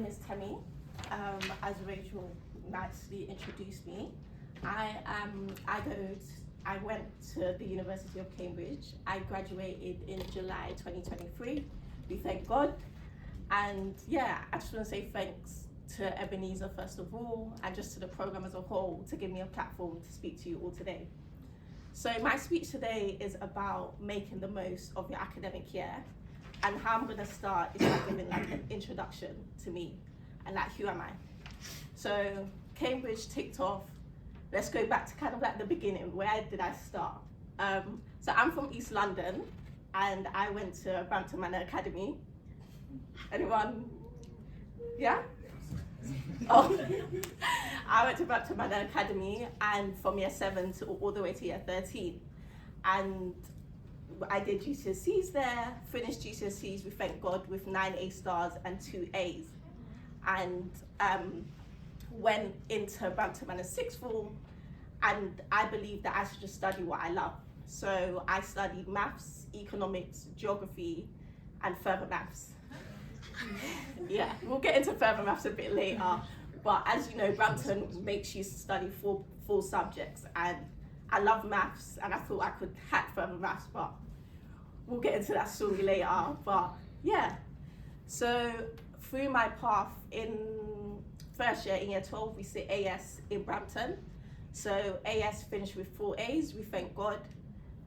is Temi. As Rachel nicely introduced me, I went to the University of Cambridge. I graduated in July 2023. We thank God. And yeah, I just want to say thanks to Ebenezer first of all, and just to the program as a whole to give me a platform to speak to you all today. So my speech today is about making the most of your academic year, and how I'm going to start is by giving like an introduction to me and like who am I. So Cambridge ticked off. Let's go back to kind of like the beginning. Where did I start? So I'm from East London, and I went to Brampton Manor Academy. Anyone? Yeah? Oh, I went to Brampton Manor Academy, and from year 7 to all the way to year 13. And I did GCSEs there, finished GCSEs, we thank God, with 9 A stars and 2 A's. And went into Brampton Manor sixth form, and I believed that I should just study what I love. So I studied maths, economics, geography, and further maths. Yeah, we'll get into further maths a bit later. But as you know, Brampton makes you study full subjects, and I love maths, and I thought I could hack further maths, but we'll get into that story later. But yeah, so through my path in first year, in year 12, we sit AS in Brampton. So AS finished with 4 A's, we thank God.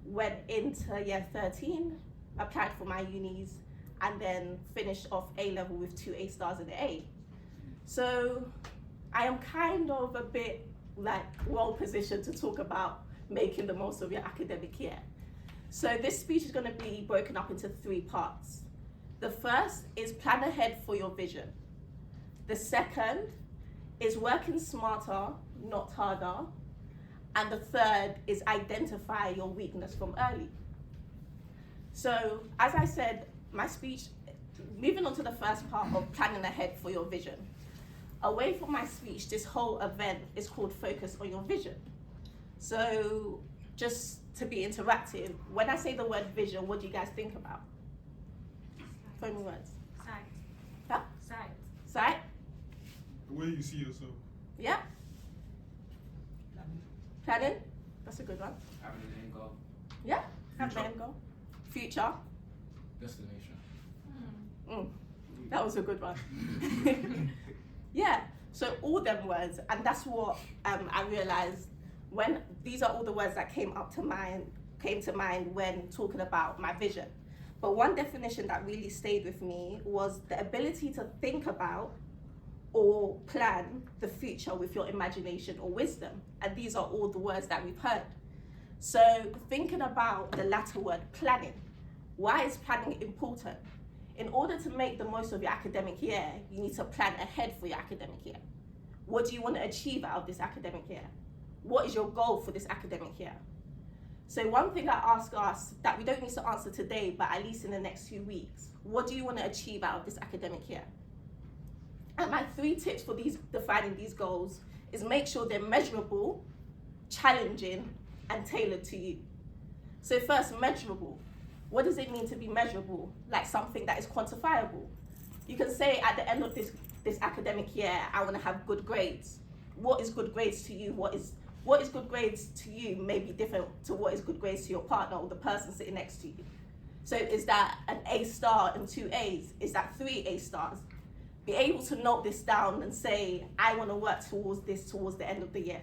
Went into year 13, applied for my unis, and then finished off A level with 2 A stars and an A. So I am kind of a bit like well positioned to talk about making the most of your academic year. So this speech is going to be broken up into 3 parts. The first is plan ahead for your vision. The second is working smarter, not harder. And the third is identify your weakness from early. So as I said, my speech, moving on to the first part of planning ahead for your vision. Away from my speech, this whole event is called Focus on Your Vision. So just to be interactive, when I say the word vision, what do you guys think about? Phone me words. Sight. Huh? Sight. Sight? The way you see yourself. Yeah? Planning? That's a good one. Having an end goal. Yeah? Have Future. an end goal. Future? Destination. That was a good one. Yeah, so all them words, and that's what I realized when these are all the words that came to mind when talking about my vision. But one definition that really stayed with me was the ability to think about or plan the future with your imagination or wisdom. And these are all the words that we've heard. So thinking about the latter word, planning. Why is planning important? In order to make the most of your academic year, you need to plan ahead for your academic year. What do you want to achieve out of this academic year? What is your goal for this academic year? So one thing I ask us that we don't need to answer today, but at least in the next few weeks, what do you want to achieve out of this academic year? And my 3 tips for defining these goals is make sure they're measurable, challenging, and tailored to you. So first, measurable. What does it mean to be measurable? Like something that is quantifiable. You can say at the end of this academic year, I want to have good grades. What is good grades to you? What is good grades to you may be different to what is good grades to your partner or the person sitting next to you. So is that an A star and 2 A's? Is that 3 A stars? Be able to note this down and say, I want to work towards this towards the end of the year.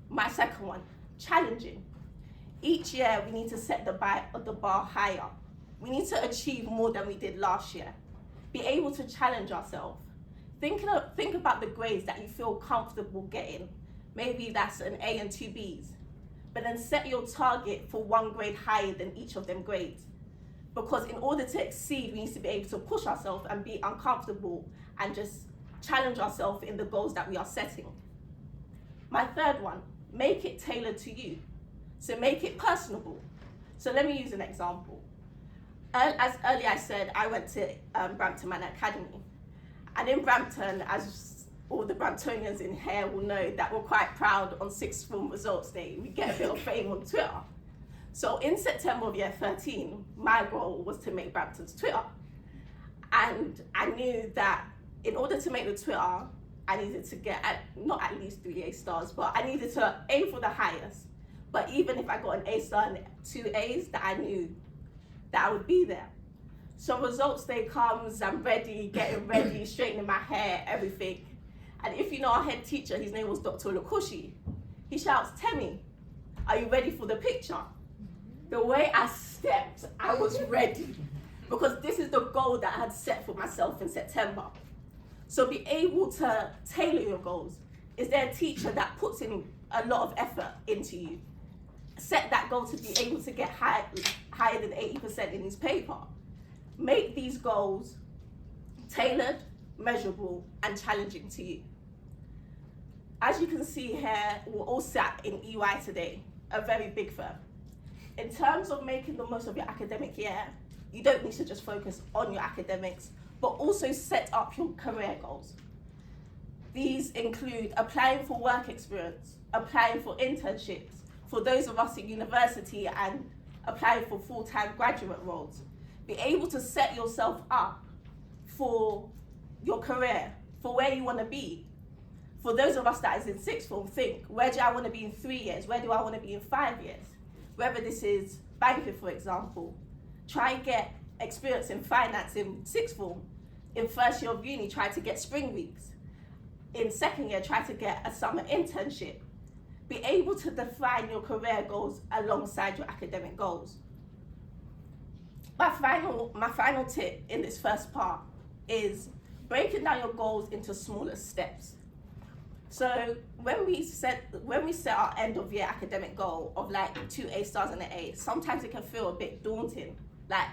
My second one, challenging. Each year we need to set the bar higher. We need to achieve more than we did last year. Be able to challenge ourselves. Think about the grades that you feel comfortable getting. Maybe that's an A and 2 B's. But then set your target for 1 grade higher than each of them grades. Because in order to exceed, we need to be able to push ourselves and be uncomfortable and just challenge ourselves in the goals that we are setting. My third one, make it tailored to you. So make it personable. So let me use an example. As earlier I said, I went to Brampton Manor Academy. And in Brampton, as all the Bramptonians in here will know, that we're quite proud on sixth form results day. We get a bit of fame on Twitter. So in September of year 13, my goal was to make Brampton's Twitter. And I knew that in order to make the Twitter, I needed to get not at least 3 A stars, but I needed to aim for the highest. But even if I got an A star and 2 A's, that I knew that I would be there. So results day comes, I'm ready, getting ready, straightening my hair, everything. And if you know our head teacher, his name was Dr. Lukushi, he shouts, "Temi, are you ready for the picture?" The way I stepped, I was ready, because this is the goal that I had set for myself in September. So be able to tailor your goals. Is there a teacher that puts in a lot of effort into you? Set that goal to be able to get higher than 80% in his paper. Make these goals tailored, measurable, and challenging to you. As you can see here, we're all sat in EY today, a very big firm. In terms of making the most of your academic year, you don't need to just focus on your academics, but also set up your career goals. These include applying for work experience, applying for internships, for those of us in university, and applying for full-time graduate roles. Be able to set yourself up for your career, for where you want to be. For those of us that is in sixth form, think, where do I want to be in 3 years? Where do I want to be in 5 years? Whether this is banking, for example, try and get experience in finance in sixth form. In first year of uni, try to get spring weeks. In second year, try to get a summer internship. Be able to define your career goals alongside your academic goals. My final tip in this first part is breaking down your goals into smaller steps. So when we set our end of year academic goal of like 2 A stars and an A, sometimes it can feel a bit daunting. Like,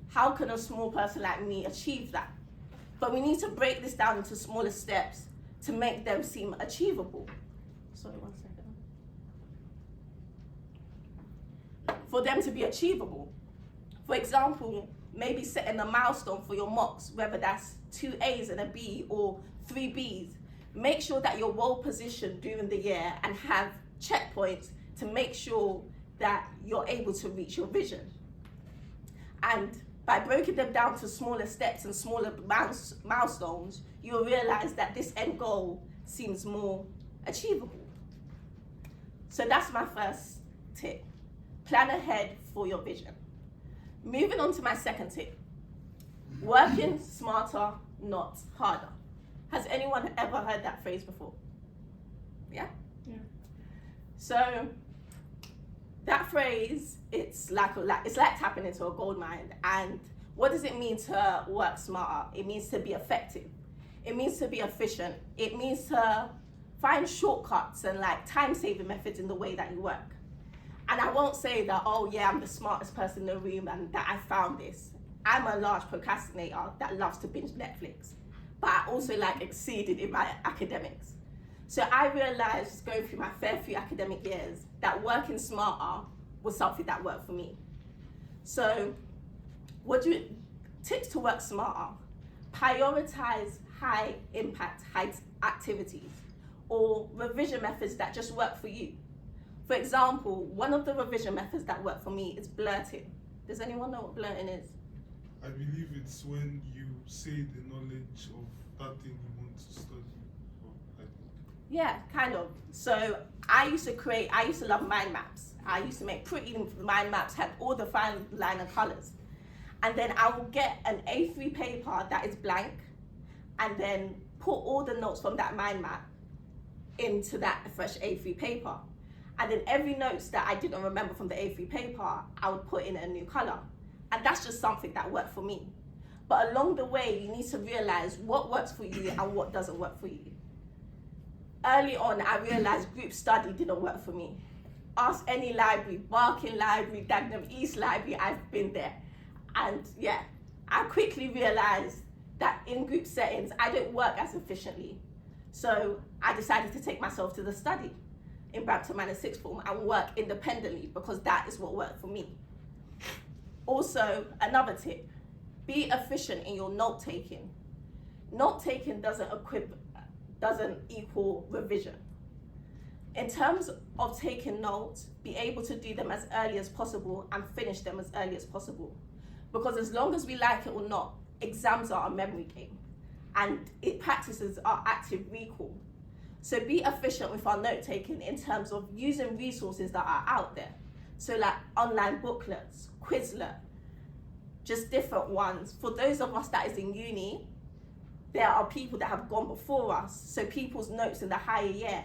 how can a small person like me achieve that? But we need to break this down into smaller steps to make them seem achievable. Sorry, 1 second. For them to be achievable. For example, maybe setting a milestone for your mocks, whether that's 2 A's and a B or 3 B's. Make sure that you're well positioned during the year and have checkpoints to make sure that you're able to reach your vision. And by breaking them down to smaller steps and smaller milestones, you'll realize that this end goal seems more achievable. So that's my first tip. Plan ahead for your vision. Moving on to my second tip. Working smarter, not harder. Has anyone ever heard that phrase before? Yeah? Yeah. So that phrase, it's like tapping into a gold mine. And what does it mean to work smarter? It means to be effective. It means to be efficient. It means to find shortcuts and like time-saving methods in the way that you work. And I won't say that, oh yeah, I'm the smartest person in the room and that I found this. I'm a large procrastinator that loves to binge Netflix, but I also like exceeded in my academics. So I realized going through my fair few academic years that working smarter was something that worked for me. So tips to work smarter: prioritize high impact, high activities, or revision methods that just work for you. For example, one of the revision methods that work for me is blurting. Does anyone know what blurting is? I believe it's when you say the knowledge of that thing you want to study. Yeah, kind of. So I used to love mind maps. I used to make pretty mind maps, had all the fine line and colors. And then I will get an A3 paper that is blank and then put all the notes from that mind map into that fresh A3 paper. And then every notes that I didn't remember from the A3 paper, I would put in a new color. And that's just something that worked for me. But along the way, you need to realize what works for you and what doesn't work for you. Early on, I realized group study didn't work for me. Ask any library, Barking Library, Dagenham East Library, I've been there. And yeah, I quickly realized that in group settings, I don't work as efficiently. So I decided to take myself to the study in Brampton Manor Sixth Form and work independently because that is what worked for me. Also, another tip, be efficient in your note taking. Note taking doesn't equal revision. In terms of taking notes, be able to do them as early as possible and finish them as early as possible. Because as long as we like it or not, exams are a memory game. and it practices our active recall. So be efficient with our note taking in terms of using resources that are out there. So like online booklets, Quizlet, just different ones. For those of us that is in uni, there are people that have gone before us, so people's notes in the higher year.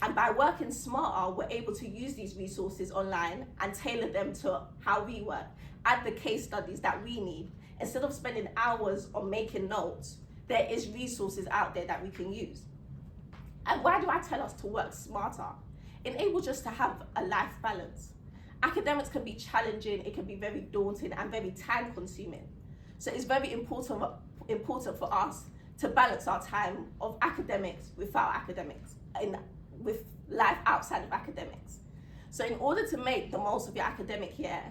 And by working smarter, we're able to use these resources online and tailor them to how we work, add the case studies that we need. Instead of spending hours on making notes, there is resources out there that we can use. And why do I tell us to work smarter? Enable just to have a life balance. Academics can be challenging, it can be very daunting and very time consuming. So it's very important for us to balance our time of academics without academics, with life outside of academics. So in order to make the most of your academic year,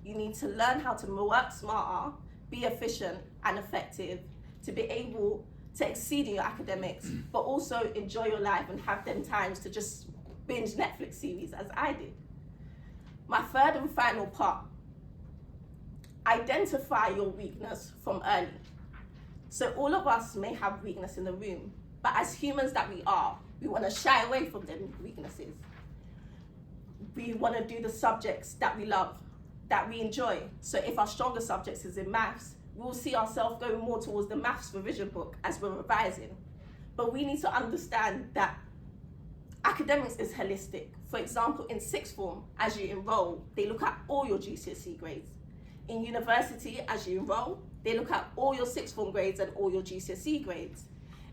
you need to learn how to work smarter, be efficient and effective, to be able to exceed in your academics, but also enjoy your life and have them times to just binge Netflix series as I did. My third and final part, identify your weakness from early. So all of us may have weakness in the room, but as humans that we are, we want to shy away from them weaknesses. We want to do the subjects that we love, that we enjoy. So if our stronger subjects is in maths, we'll see ourselves going more towards the maths revision book as we're revising. But we need to understand that academics is holistic. For example, in sixth form, as you enroll, they look at all your GCSE grades. In university, as you enroll, they look at all your sixth form grades and all your GCSE grades.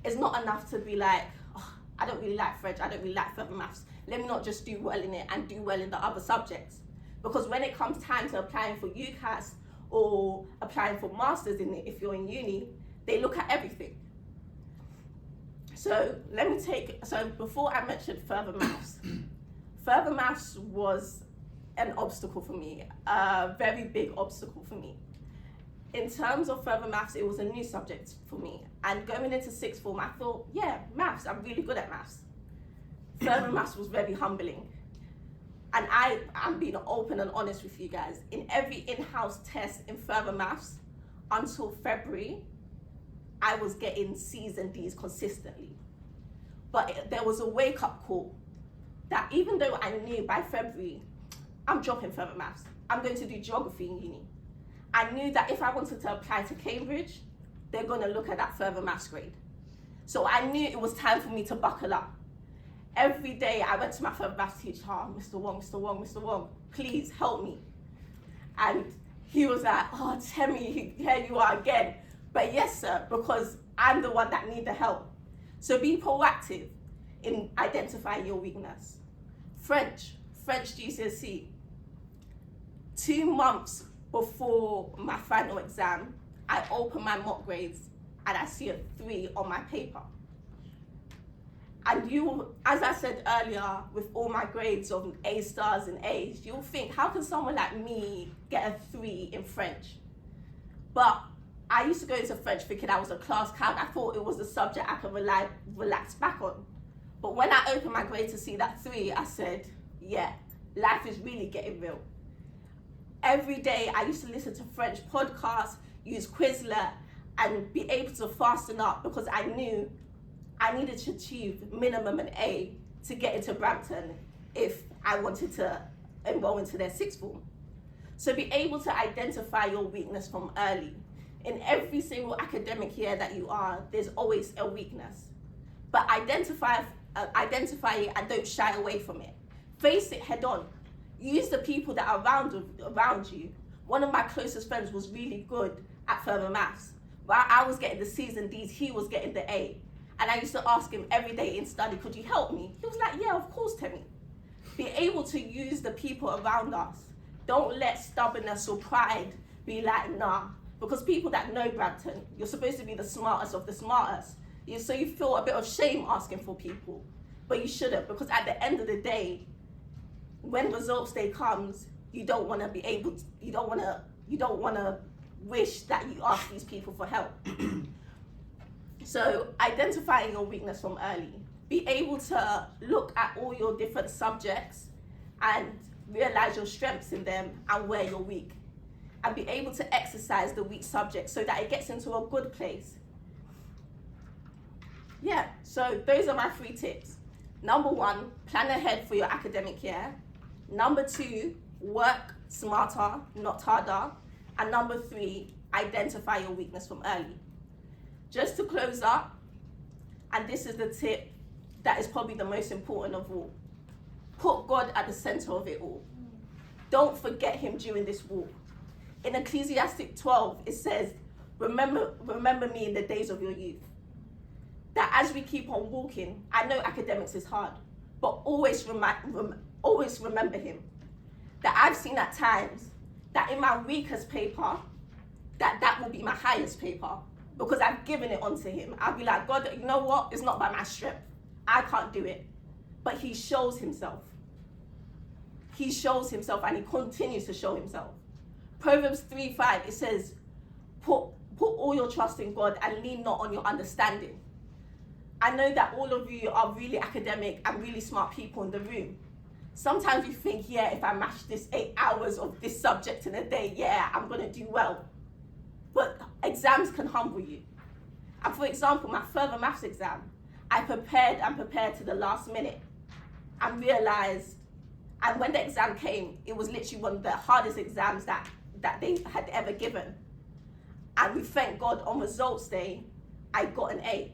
It's not enough to be like, oh, I don't really like French, I don't really like further maths. Let me not just do well in it and do well in the other subjects. Because when it comes time to applying for UCAS or applying for masters in it, if you're in uni, they look at everything. So before I mentioned further maths was an obstacle for me, a very big obstacle for me. In terms of further maths, it was a new subject for me. And going into sixth form, I thought, yeah, maths, I'm really good at maths. Further maths was very humbling. And I'm being open and honest with you guys. In every in-house test in further maths, until February, I was getting C's and D's consistently. But there was a wake-up call that even though I knew by February, I'm dropping further maths, I'm going to do geography in uni. I knew that if I wanted to apply to Cambridge, they're going to look at that further maths grade. So I knew it was time for me to buckle up. Every day I went to my further maths teacher, Mr. Wong, please help me. And he was like, oh, Temi, here you are again. But yes, sir, because I'm the one that need the help. So be proactive in identifying your weakness. French GCSE. 2 months before my final exam, I open my mock grades and I see a 3 on my paper. And you, as I said earlier, with all my grades of A stars and A's, you'll think, how can someone like me get a 3 in French? But I used to go into French thinking I was a class count. I thought it was a subject I could relax back on. But when I opened my grade to see that 3, I said, yeah, life is really getting real. Every day I used to listen to French podcasts, use Quizlet, and be able to fasten up because I knew I needed to achieve minimum an A to get into Brampton if I wanted to enroll into their sixth form. So be able to identify your weakness from early. In every single academic year that you are, there's always a weakness. But identify it and don't shy away from it. Face it head on. Use the people that are around you. One of my closest friends was really good at further maths. While I was getting the C's and D's, he was getting the A. And I used to ask him every day in study, could you help me? He was like, yeah, of course, Temi. Be able to use the people around us. Don't let stubbornness or pride be like, nah. Because people that know Brampton, you're supposed to be the smartest of the smartest. So you feel a bit of shame asking for people. But you shouldn't, because at the end of the day, when results day comes, you don't want to wish that you ask these people for help. So identifying your weakness from early. Be able to look at all your different subjects and realize your strengths in them and where you're weak. And be able to exercise the weak subject so that it gets into a good place. Yeah, so those are my 3 tips. Number 1, plan ahead for your academic year. Number 2, work smarter, not harder. And number 3, identify your weakness from early. Just to close up, and this is the tip that is probably the most important of all. Put God at the center of it all. Don't forget him during this walk. In Ecclesiastic 12, it says, remember me in the days of your youth. That as we keep on walking, I know academics is hard, but always remember him. That I've seen at times that in my weakest paper, that will be my highest paper, because I've given it onto him. I'll be like, God, you know what? It's not by my strength. I can't do it. But he shows himself. He shows himself, and he continues to show himself. Proverbs 3:5, it says, put all your trust in God and lean not on your understanding. I know that all of you are really academic and really smart people in the room. Sometimes you think, yeah, if I mash this 8 hours of this subject in a day, yeah, I'm gonna do well. But exams can humble you. And for example, my further maths exam, I prepared to the last minute and realized, and when the exam came, it was literally one of the hardest exams that they had ever given. And we thank God on results day, I got an A.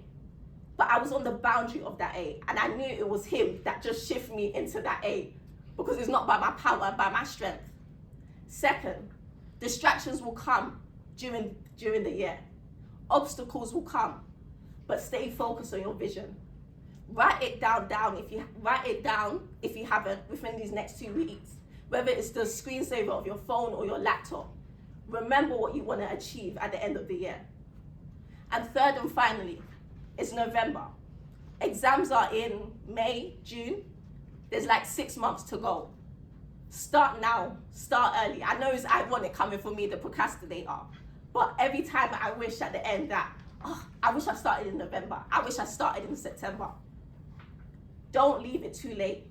But I was on the boundary of that A, and I knew it was him that just shifted me into that A, because it's not by my power, by my strength. Second, distractions will come during the year. Obstacles will come, but stay focused on your vision. Write it down if you haven't within these next 2 weeks, whether it's the screensaver of your phone or your laptop. Remember what you want to achieve at the end of the year. And third and finally, it's November. Exams are in May, June. There's like 6 months to go. Start now, start early. I know it's ironic coming from me, the procrastinator, but every time I wish at the end that, I wish I started in November. I wish I started in September. Don't leave it too late.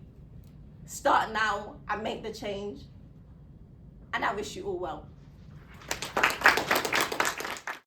Start now and make the change. And I wish you all well.